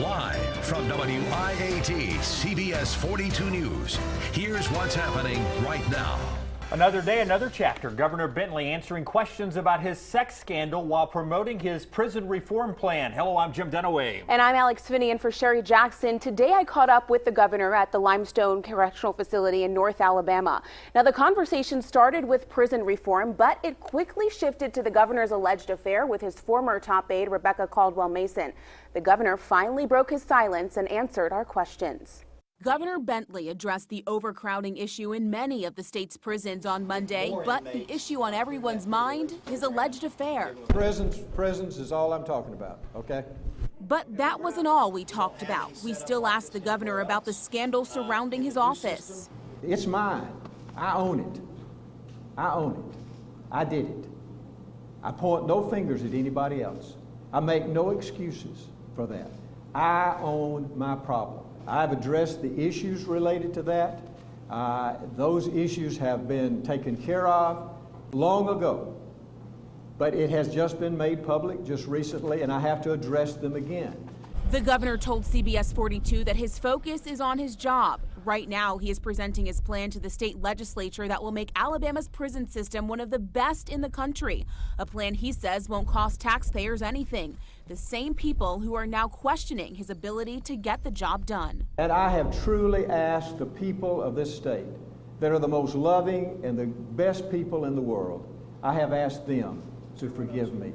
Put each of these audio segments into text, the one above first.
Live from WIAT CBS 42 News, here's what's happening right now. Another day, another chapter. Governor Bentley answering questions about his sex scandal while promoting his prison reform plan. Hello, I'm Jim Dunaway. And I'm Alex Finney in for Sherry Jackson. Today I caught up with the governor at the Limestone Correctional Facility in North Alabama. Now the conversation started with prison reform, but it quickly shifted to the governor's alleged affair with his former top aide, Rebecca Caldwell Mason. The governor finally broke his silence and answered our questions. Governor Bentley addressed the overcrowding issue in many of the state's prisons on Monday, but the issue on everyone's mind, his alleged affair. Prisons is all I'm talking about, okay? But that wasn't all we talked about. We still asked the governor about the scandal surrounding his office. It's mine. I own it. I own it. I did it. I point no fingers at anybody else. I make no excuses for that. I own my problem. I've addressed the issues related to that. Those issues have been taken care of long ago, but it has just been made public just recently, and I have to address them again. The governor told CBS 42 that his focus is on his job. Right now, he is presenting his plan to the state legislature that will make Alabama's prison system one of the best in the country. A plan he says won't cost taxpayers anything. The same people who are now questioning his ability to get the job done. And I have truly asked the people of this state that are the most loving and the best people in the world, I have asked them to forgive me.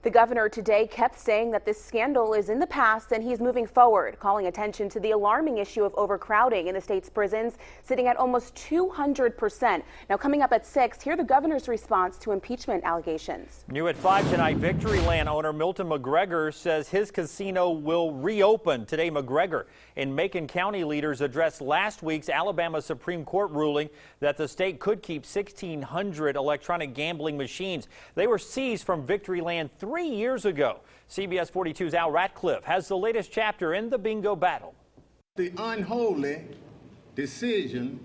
The governor today kept saying that this scandal is in the past and he's moving forward, calling attention to the alarming issue of overcrowding in the state's prisons, sitting at almost 200%. Now, coming up at 6, hear the governor's response to impeachment allegations. New at 5 tonight, Victoryland owner Milton McGregor says his casino will reopen. Today, McGregor and Macon County leaders addressed last week's Alabama Supreme Court ruling that the state could keep 1,600 electronic gambling machines. They were seized from Victoryland 3 years ago. CBS 42's Al Ratcliffe has the latest chapter in the bingo battle. The unholy decision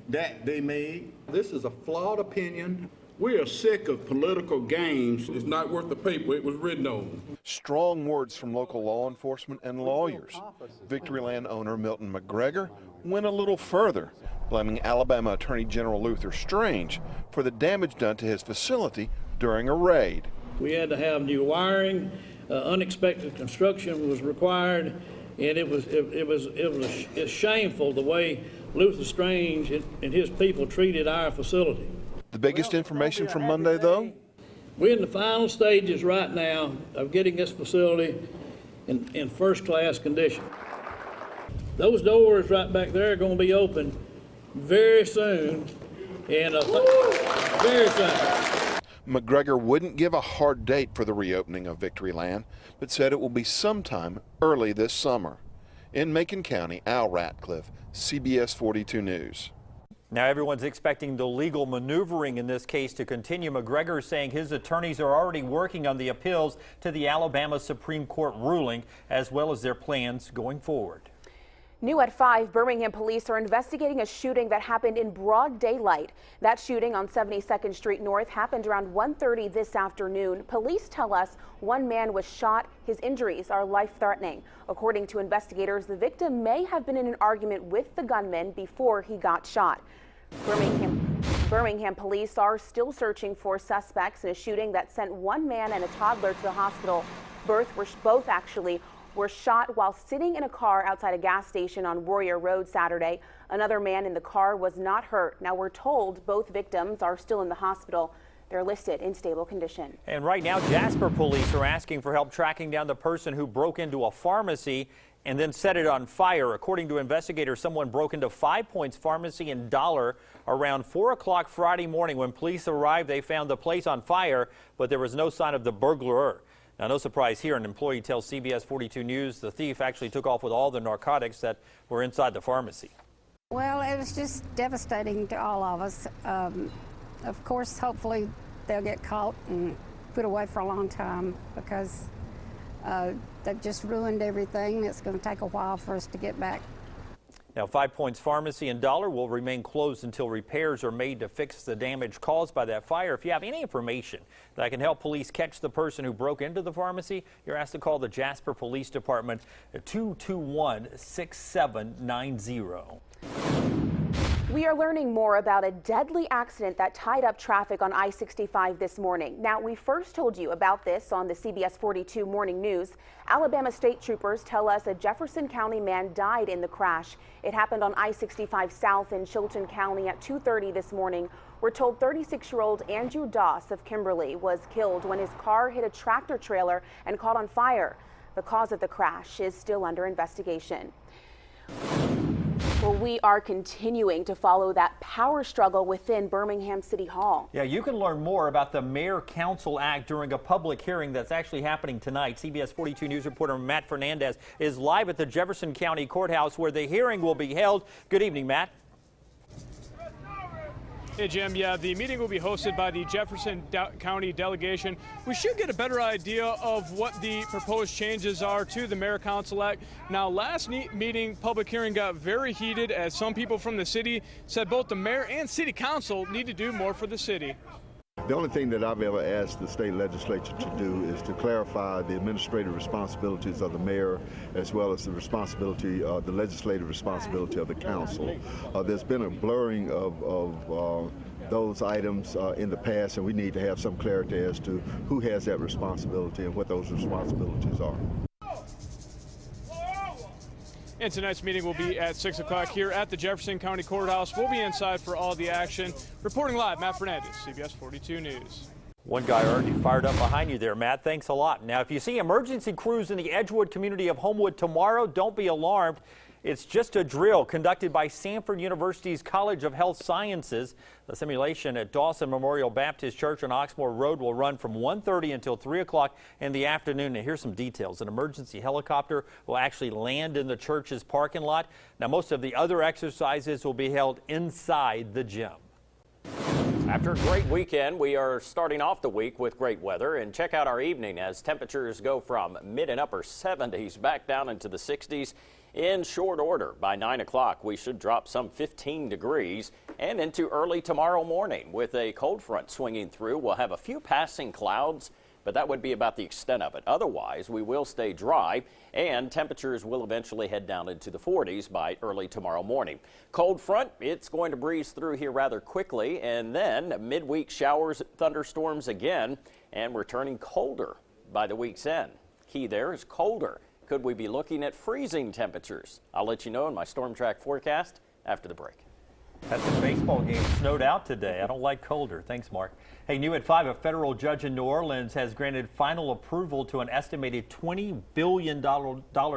that they made. This is a flawed opinion. We are sick of political games. It's not worth the paper it was written on. Strong words from local law enforcement and lawyers. Victoryland owner Milton McGregor went a little further, blaming Alabama Attorney General Luther Strange for the damage done to his facility during a raid. We had to have new wiring, unexpected construction was required, and it was shameful the way Luther Strange and his people treated our facility. The biggest information from Monday, though? We're in the final stages right now of getting this facility in first-class condition. Those doors right back there are going to be open very soon, and very soon. McGregor wouldn't give a hard date for the reopening of Victoryland, but said it will be sometime early this summer. In Macon County, Al Ratcliffe, CBS 42 News. Now everyone's expecting the legal maneuvering in this case to continue. McGregor saying his attorneys are already working on the appeals to the Alabama Supreme Court ruling, as well as their plans going forward. New at 5, Birmingham police are investigating a shooting that happened in broad daylight. That shooting on 72nd Street North happened around 1:30 this afternoon. Police tell us one man was shot. His injuries are life-threatening. According to investigators, the victim may have been in an argument with the gunman before he got shot. Birmingham police are still searching for suspects in a shooting that sent one man and a toddler to the hospital. Both were shot while sitting in a car outside a gas station on Warrior Road Saturday. Another man in the car was not hurt. Now we're told both victims are still in the hospital. They're listed in stable condition. And right now, Jasper police are asking for help tracking down the person who broke into a pharmacy and then set it on fire. According to investigators, someone broke into 5 Points Pharmacy in Dollar around 4 o'clock Friday morning. When police arrived, they found the place on fire, but there was no sign of the burglar. Now, no surprise here, an employee tells CBS 42 News the thief actually took off with all the narcotics that were inside the pharmacy. Well, it was just devastating to all of us. Of course, hopefully they'll get caught and put away for a long time because they've just ruined everything. It's going to take a while for us to get back Now, 5 Points Pharmacy in Dollar will remain closed until repairs are made to fix the damage caused by that fire. If you have any information that can help police catch the person who broke into the pharmacy, you're asked to call the Jasper Police Department at 221-6790. We are learning more about a deadly accident that tied up traffic on I-65 this morning. Now, we first told you about this on the CBS 42 Morning News. Alabama state troopers tell us a Jefferson County man died in the crash. It happened on I-65 South in Chilton County at 2:30 this morning. We're told 36-year-old Andrew Doss of Kimberly was killed when his car hit a tractor trailer and caught on fire. The cause of the crash is still under investigation. Well, we are continuing to follow that power struggle within Birmingham City Hall. Yeah, you can learn more about the Mayor-Council Act during a public hearing that's actually happening tonight. CBS 42 News reporter Matt Fernandez is live at the Jefferson County Courthouse where the hearing will be held. Good evening, Matt. Hey, Jim. Yeah, the meeting will be hosted by the Jefferson County delegation. We should get a better idea of what the proposed changes are to the Mayor-Council Act. Now, last meeting, public hearing got very heated as some people from the city said both the mayor and city council need to do more for the city. The only thing that I've ever asked the state legislature to do is to clarify the administrative responsibilities of the mayor as well as the responsibility, the legislative responsibility of the council. There's been a blurring of those items in the past, and we need to have some clarity as to who has that responsibility and what those responsibilities are. And tonight's meeting will be at 6 o'clock here at the Jefferson County Courthouse. We'll be inside for all the action. Reporting live, Matt Fernandez, CBS 42 News. One guy already fired up behind you there, Matt. Thanks a lot. Now, if you see emergency crews in the Edgewood community of Homewood tomorrow, don't be alarmed. It's just a drill conducted by Samford University's College of Health Sciences. The simulation at Dawson Memorial Baptist Church on Oxmoor Road will run from 1:30 until 3 o'clock in the afternoon. And here's some details. An emergency helicopter will actually land in the church's parking lot. Now, most of the other exercises will be held inside the gym. After a great weekend, we are starting off the week with great weather, and check out our evening as temperatures go from mid and upper 70s back down into the 60s in short order. By 9 o'clock, we should drop some 15 degrees and into early tomorrow morning with a cold front swinging through. We'll have a few passing clouds, but that would be about the extent of it. Otherwise, we will stay dry and temperatures will eventually head down into the 40s by early tomorrow morning. Cold front, it's going to breeze through here rather quickly, and then midweek showers, thunderstorms again, and we're turning colder by the week's end. Key there is colder. Could we be looking at freezing temperatures? I'll let you know in my Storm Track forecast after the break. Had some baseball games snowed out today. I don't like colder. Thanks, Mark. Hey, new at 5, a federal judge in New Orleans has granted final approval to an estimated $20 billion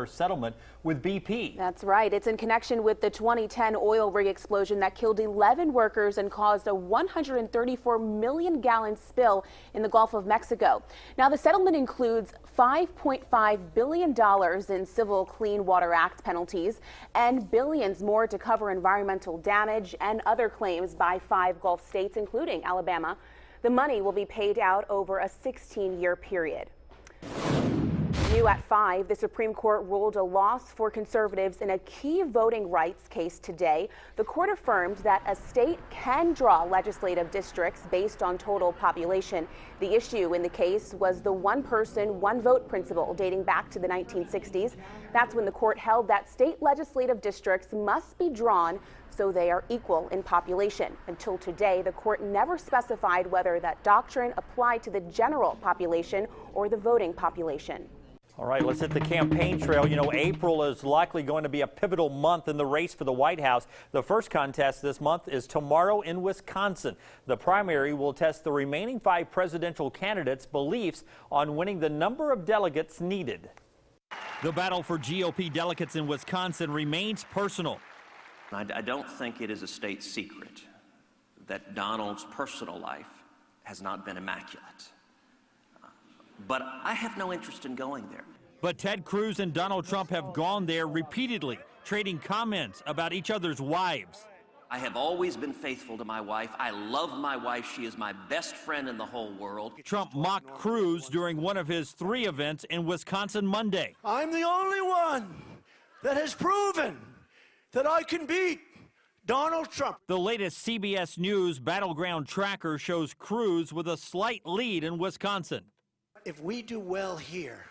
settlement with BP. That's right. It's in connection with the 2010 oil rig explosion that killed 11 workers and caused a 134 million gallon spill in the Gulf of Mexico. Now, the settlement includes $5.5 billion in Civil Clean Water Act penalties and billions more to cover environmental damage and other claims by 5 Gulf states, including Alabama. The money will be paid out over a 16-year period. New at 5, the Supreme Court ruled a loss for conservatives in a key voting rights case today. The court affirmed that a state can draw legislative districts based on total population. The issue in the case was the one-person, one-vote principle dating back to the 1960s. That's when the court held that state legislative districts must be drawn so they are equal in population. Until today, the court never specified whether that doctrine applied to the general population or the voting population. All right, let's hit the campaign trail. You know, April is likely going to be a pivotal month in the race for the White House. The first contest this month is tomorrow in Wisconsin. The primary will test the remaining 5 presidential candidates' beliefs on winning the number of delegates needed. The battle for GOP delegates in Wisconsin remains personal. I don't think it is a state secret that Donald's personal life has not been immaculate. But I have no interest in going there. But Ted Cruz and Donald Trump have gone there repeatedly, trading comments about each other's wives. I have always been faithful to my wife. I love my wife. She is my best friend in the whole world. Trump mocked Cruz during one of his 3 events in Wisconsin Monday. I'm the only one that has proven that I can beat Donald Trump. The latest CBS News battleground tracker shows Cruz with a slight lead in Wisconsin. If we do well here,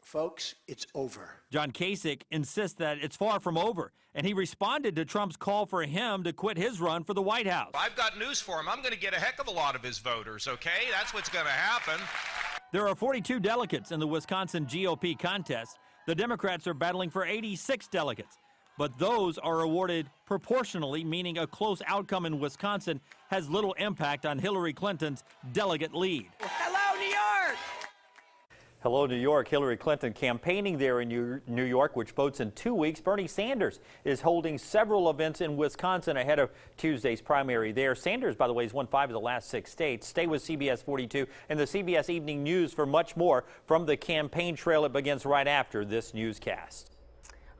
folks, it's over. John Kasich insists that it's far from over, and he responded to Trump's call for him to quit his run for the White House. I've got news for him. I'm going to get a heck of a lot of his voters, okay? That's what's going to happen. There are 42 delegates in the Wisconsin GOP contest. The Democrats are battling for 86 delegates, but those are awarded proportionally, meaning a close outcome in Wisconsin has little impact on Hillary Clinton's delegate lead. Hello, New York! Hello, New York. Hillary Clinton campaigning there in New York, which votes in 2 weeks. Bernie Sanders is holding several events in Wisconsin ahead of Tuesday's primary there. Sanders, by the way, has won 5 of the last 6 states. Stay with CBS 42 and the CBS Evening News for much more from the campaign trail. It begins right after this newscast.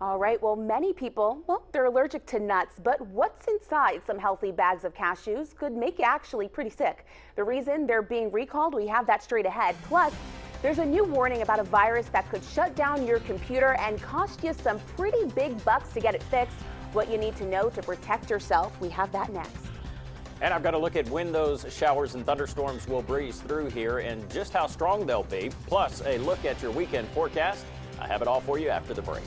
All right, well, many people, they're allergic to nuts, but what's inside some healthy bags of cashews could make you actually pretty sick. The reason they're being recalled, we have that straight ahead. Plus, there's a new warning about a virus that could shut down your computer and cost you some pretty big bucks to get it fixed. What you need to know to protect yourself, we have that next. And I've got a look at when those showers and thunderstorms will breeze through here and just how strong they'll be, plus a look at your weekend forecast. I have it all for you after the break.